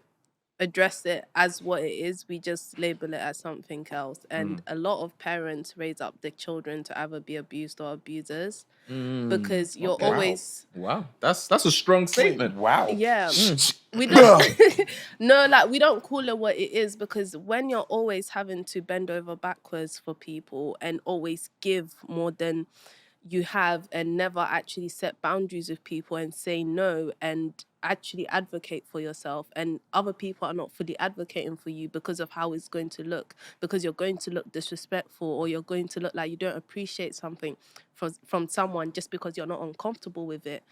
address it as what it is, we just label it as something else. And a lot of parents raise up their children to either be abused or abusers, because you're Okay. always Wow. That's a strong statement. Wow. yeah we don't no, like, we don't call it what it is, because when you're always having to bend over backwards for people and always give more than you have, and never actually set boundaries with people and say no and actually advocate for yourself, and other people are not fully advocating for you because of how it's going to look, because you're going to look disrespectful, or you're going to look like you don't appreciate something from someone just because you're not uncomfortable with it.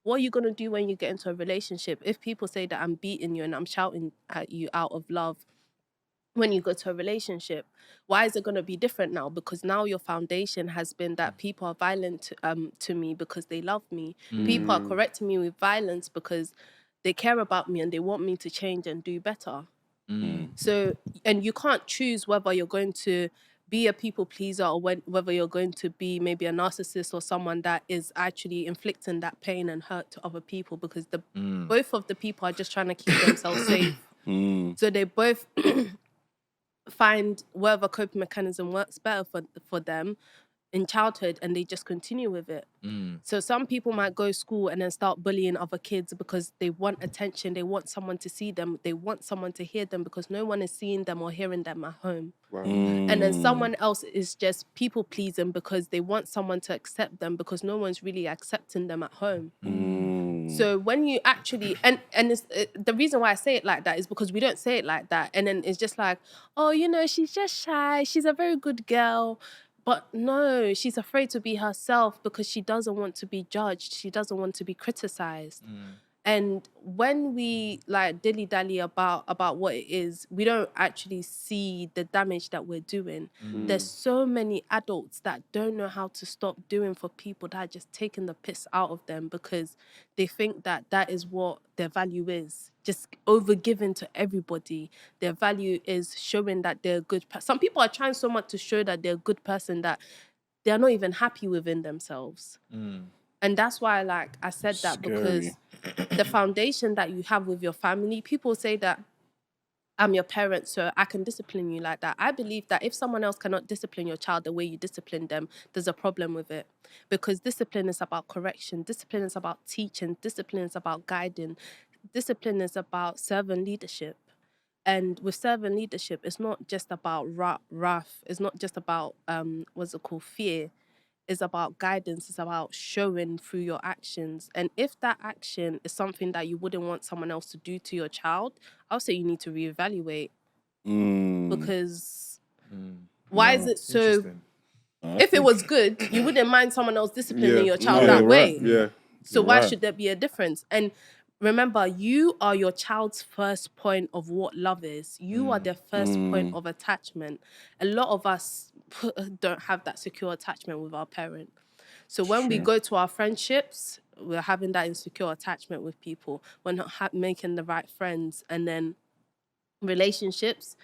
What are you going to do when you get into a relationship if people say that I'm beating you and I'm shouting at you out of love? When you go to a relationship, why is it going to be different now? Because now your foundation has been that people are violent to me because they love me. People are correcting me with violence because they care about me and they want me to change and do better. So, and you can't choose whether you're going to be a people pleaser or whether you're going to be maybe a narcissist or someone that is actually inflicting that pain and hurt to other people, because both of the people are just trying to keep themselves safe. So they both find whatever coping mechanism works better for them in childhood, and they just continue with it. So some people might go to school and then start bullying other kids because they want attention, they want someone to see them, they want someone to hear them, because no one is seeing them or hearing them at home. Wow. And then someone else is just people pleasing because they want someone to accept them, because no one's really accepting them at home. So when you actually, and it's, the reason why I say it like that is because we don't say it like that. And then it's just like, oh, she's just shy. She's a very good girl. But no, she's afraid to be herself because she doesn't want to be judged. She doesn't want to be criticized. And when we like dilly-dally about what it is, we don't actually see the damage that we're doing. There's so many adults that don't know how to stop doing for people that are just taking the piss out of them, because they think that that is what their value is. Just over-giving to everybody. Their value is showing that they're a good person. Some people are trying so much to show that they're a good person that they're not even happy within themselves. And that's why, like, I said that, because the foundation that you have with your family, people say that I'm your parent, so I can discipline you like that. I believe that if someone else cannot discipline your child the way you discipline them, there's a problem with it. Because discipline is about correction. Discipline is about teaching. Discipline is about guiding. Discipline is about servant leadership. And with servant leadership, it's not just about wrath. It's not just about, fear. Is about guidance, it's about showing through your actions. And if that action is something that you wouldn't want someone else to do to your child, I'll say you need to reevaluate. Because why is it so? If it was good, you wouldn't mind someone else disciplining your child that way. Yeah. So why should there be a difference? And remember, you are your child's first point of what love is. You are their first point of attachment. A lot of us don't have that secure attachment with our parent. So when we go to our friendships, we're having that insecure attachment with people. We're not making the right friends. And then relationships,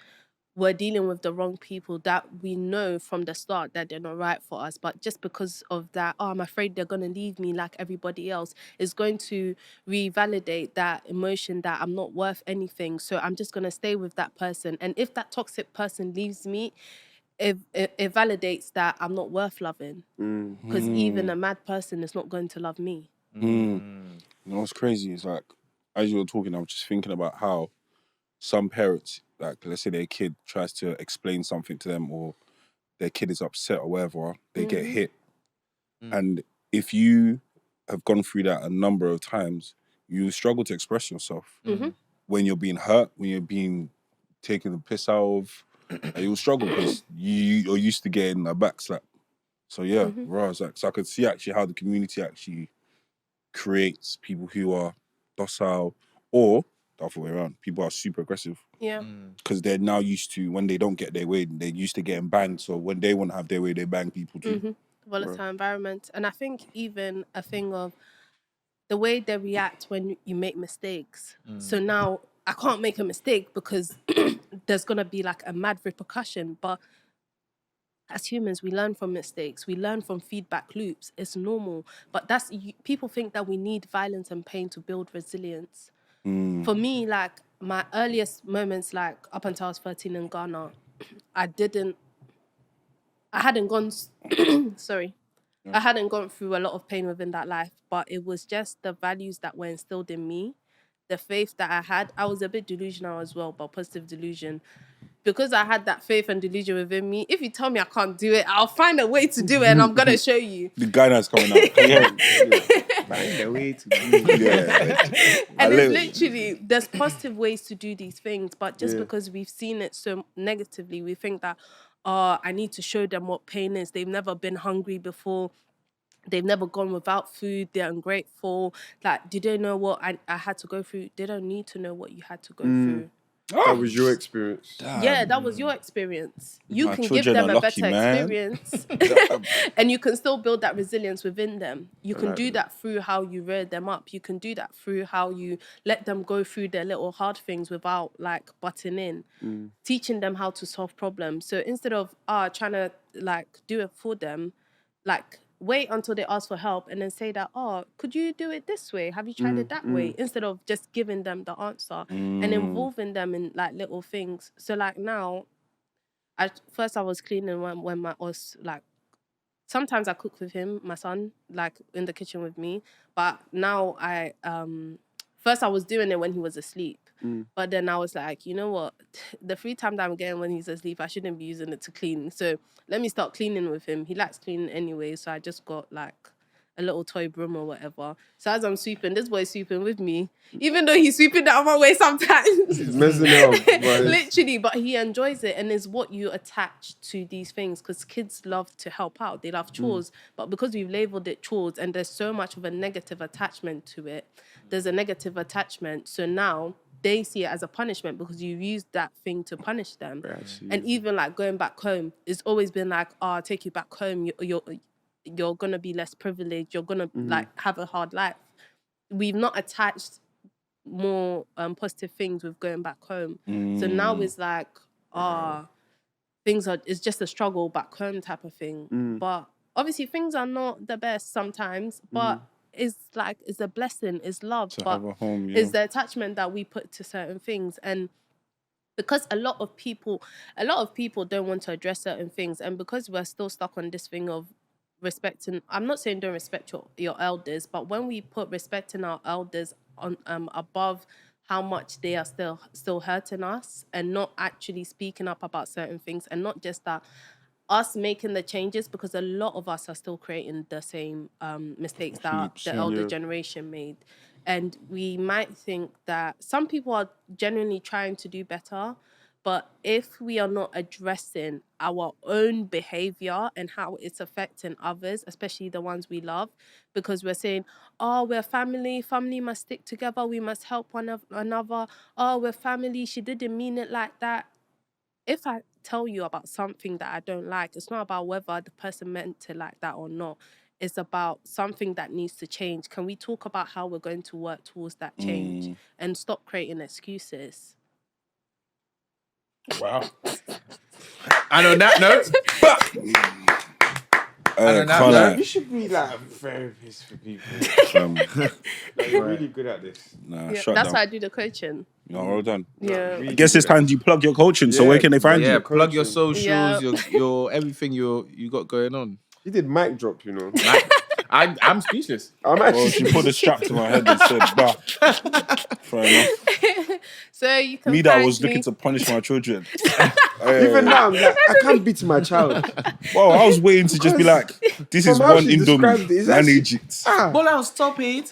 we're dealing with the wrong people that we know from the start that they're not right for us. But just because of that, I'm afraid they're going to leave me like everybody else, is going to revalidate that emotion that I'm not worth anything. So I'm just going to stay with that person. And if that toxic person leaves me, it validates that I'm not worth loving. Because even a mad person is not going to love me. You know what's crazy is, like, as you were talking, I was just thinking about how some parents, like, let's say their kid tries to explain something to them, or their kid is upset or whatever, they get hit. And if you have gone through that a number of times, you struggle to express yourself. When you're being hurt, when you're being taken the piss out of, you'll struggle because you're used to getting a back slap. So yeah, so I could see actually how the community actually creates people who are docile, or the other way around. People are super aggressive Yeah. because they're now used to, when they don't get their way, they're used to getting banged. So when they want to have their way, they bang people too. Volatile environment. And I think even a thing of the way they react when you make mistakes. So now I can't make a mistake because there's going to be like a mad repercussion. But as humans, we learn from mistakes. We learn from feedback loops. It's normal. But people think that we need violence and pain to build resilience. For me, like my earliest moments, like up until I was 13 in Ghana, I hadn't gone, I hadn't gone through a lot of pain within that life, but it was just the values that were instilled in me, the faith that I had. I was a bit delusional as well, but positive delusion. Because I had that faith and delusion within me, if you tell me I can't do it, I'll find a way to do it and I'm going to show you. The guy that's coming out. Find a way to do it. And it's literally, there's positive ways to do these things, but just because we've seen it so negatively, we think that, I need to show them what pain is. They've never been hungry before. They've never gone without food. They're ungrateful. Like, do they know what I had to go through? They don't need to know what you had to go through. That was your experience. Yeah, that was your experience. You My can give children them are a lucky, better man. experience. And you can still build that resilience within them. You can do that through how you rear them up. You can do that through how you let them go through their little hard things without like butting in. Teaching them how to solve problems. So instead of trying to like do it for them, like wait until they ask for help and then say that, could you do it this way? Have you tried it that way? Instead of just giving them the answer and involving them in like little things. So like now, at first I was cleaning when I was like, sometimes I cook with him, my son, like in the kitchen with me. But now first I was doing it when he was asleep. But then I was like, you know what? The free time that I'm getting when he's asleep, I shouldn't be using it to clean. So let me start cleaning with him. He likes cleaning anyway. So I just got like a little toy broom or whatever. So as I'm sweeping, this boy's sweeping with me. Even though he's sweeping out of my way sometimes. He's messing up. Literally, but he enjoys it. And it's what you attach to these things. Because kids love to help out. They love chores. But because we've labelled it chores and there's so much of a negative attachment to it, there's a negative attachment. So now they see it as a punishment because you've used that thing to punish them. And even like going back home, it's always been like, I'll take you back home. You're going to be less privileged. You're going to like have a hard life. We've not attached more positive things with going back home. So now it's like, it's just a struggle back home type of thing. But obviously things are not the best sometimes, but it's like, it's a blessing, it's love, To but have a home, it's the attachment that we put to certain things. And because a lot of people don't want to address certain things, and because we're still stuck on this thing of respecting, I'm not saying don't respect your elders, but when we put respecting our elders on above how much they are still hurting us, and not actually speaking up about certain things, and not just that, us making the changes, because a lot of us are still creating the same mistakes that the elder generation made. And we might think that some people are genuinely trying to do better, but if we are not addressing our own behavior and how it's affecting others, especially the ones we love, because we're saying, we're family must stick together, we must help one another, we're family, she didn't mean it like that. If I tell you about something that I don't like, it's not about whether the person meant it like that or not. It's about something that needs to change. Can we talk about how we're going to work towards that change and stop creating excuses? Wow. And on that note, You should be like a therapist for people. Like, you're really good at this. That's why I do the coaching. No, well done. Yeah. I guess it's time you plug your coaching. So where can they find you? Plug your socials, Yeah. your everything you got going on. You did mic drop, you know. I'm speechless. I'm Well, actually. she put a strap to my head and said, bah. Fair enough. So you can Me that find was me. looking to punish my children. Even now, I'm like, I can't beat my child. Well, I was waiting to just be like, this is From how one she described it, Indomie. it's actually- Manage it. Bola, stop it.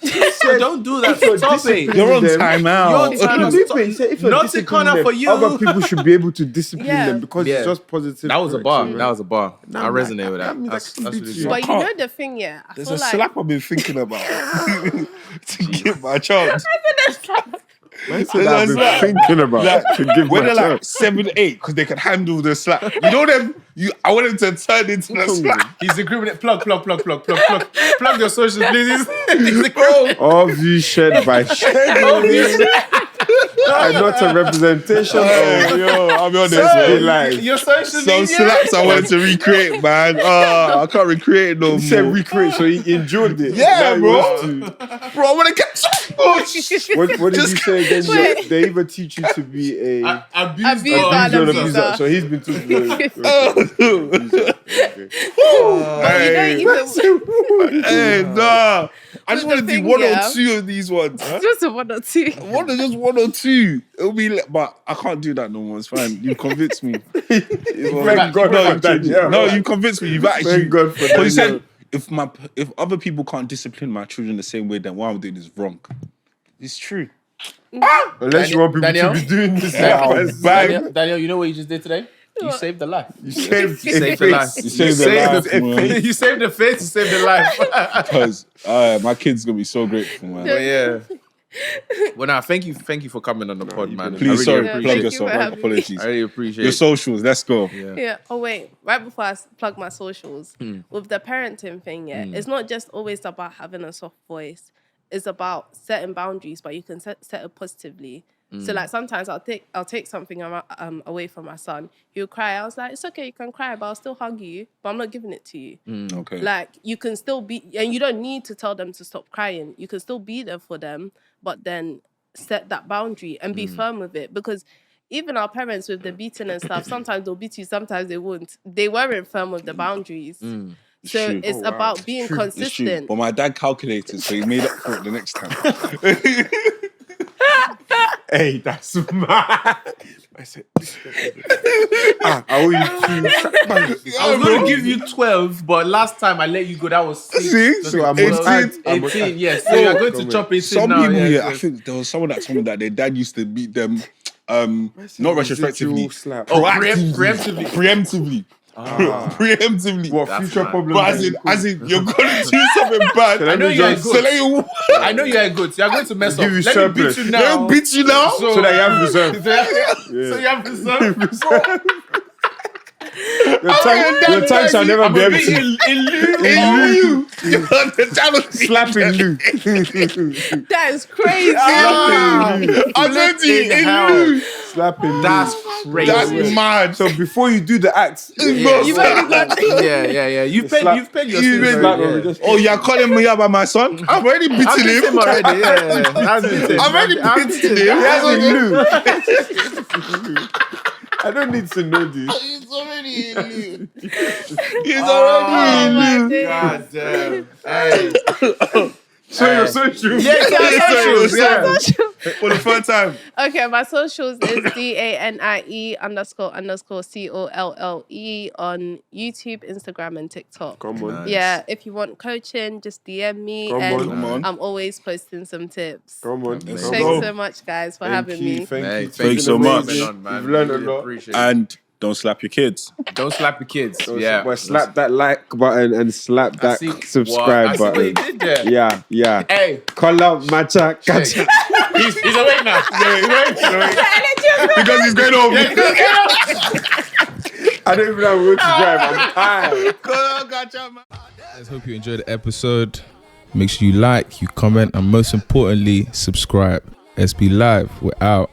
Don't do that. you're Stop it. You're on them. time out. You're on time. He said, if you're Not a disciplining corner them, for you. Other people should be able to discipline Yeah. them because it's just positive. That was a bar. correction, That right? was a bar. I I'm like, resonate with that. that means I That's can really beat good. you. But you can't. know the thing, yeah. I There's feel a like slap I've been thinking about to give my child. Man said I've been thinking about to give when my they're like child. 7, 8, because they can handle the slap. You know them. I want them to turn into the slap. He's agreeing. Plug your socials, please. He's agreeing. All views shared by Shaggy. And not a representation of Yo, I'll be honest, be man. like. Your social Some media. slaps I wanted to recreate, man. I can't recreate it no He said more. recreate, so he enjoyed it. Yeah, Now he bro. wants to- Bro, I want to catch. What did you say again? Wait. They even teach you to be a Abuse. Abuser or and abuser. abuser. So he's been taught to be But you don't even. Hey, nah. I just But want the to do thing, one yeah. or two of these ones. Huh? Just a 1 or 2. Just one or two. It'll be, but I can't do that no more. It's fine. You convinced me. Thank God no, for that. Yeah. no, you convinced me. You've actually. Thank God for But you that. said if other people can't discipline my children the same way, then what I'm doing is wrong. It's true. Unless you want people Daniel? to be doing this. Daniel, you know what you just did today? You saved the life. You saved You saved the life. You saved the life, man. You saved the face. You saved the life. Because my kid's gonna be so grateful, man. But yeah. Well, now thank you for coming on the pod, man. Please, I really sorry, Yeah, plug thank you yourself. for having me. Apologies. I really appreciate Your it. socials. Let's go. Yeah. Oh wait. Right before I plug my socials, with the parenting thing, it's not just always about having a soft voice. It's about setting boundaries, but you can set it positively. So like sometimes I'll take something away from my son. He'll cry. I was like, it's okay, you can cry, but I'll still hug you. But I'm not giving it to you. Okay. Like you can still be, and you don't need to tell them to stop crying. You can still be there for them, but then set that boundary and be firm with it. Because even our parents with the beating and stuff, sometimes they'll beat you, sometimes they won't. They weren't firm with the boundaries. So true. it's about being It's true. consistent. But my dad calculated, so he made up for it the next time. Hey, that's mad. I said, I owe you 2. I was going to give you 12, but last time I let you go, that was 6. See? So I'm 18, yes. So you're going to chop 18 Some now. people, yes, I yes. think there was someone that told me that their dad used to beat them, not retrospectively, Slap. Oh, proactively. preemptively. Preemptively. What That's future mad. problems? But as in, you're going to do something bad. I know you're a So good. let you, I know you're good. So you're going to mess up. Give you Let surplus. me beat you now. they'll beat you now. So that you have reserve. So you have reserve. Your time shall never be able to In the channel slap in lieu. That is crazy. I'm going to in hell. in Slap in lieu. That's crazy. That's mad. So before you do the act, You've already got Yeah. You've paid your You sins even- already, yeah. Oh, you're calling me out by my son? I've already beaten I've beat him him. already. Yeah. I've beat him. I've already I've beaten beaten him. he has in lieu. I don't need to know this. He's already in lieu. He's Oh, already my in lieu. days. God damn. Hey. So you're so true. Yeah, Socials, yeah. For the third time. Okay, my socials is DANIE __COLLE on YouTube, Instagram, and TikTok. Come on. Nice. Yeah, if you want coaching, just DM me, Come and on. Come on. I'm always posting some tips. Come on. Let's Come Thanks go. on. so much, guys, for Thank having you. me. Thank Hey, you. thank you It's so been much. amazing. On, man. You've learned a Really lot. appreciate it. And don't slap your kids. Don't slap your kids. Yeah. Well, slap that like button and slap I that see- subscribe I see what you button. did there. Yeah. Hey. Call out matcha. Hey. He's awake now. Because he's going home. I don't even know where to drive. I'm tired. Guys, hope you enjoyed the episode. Make sure you like, you comment, and most importantly, subscribe. SB Live, we're out.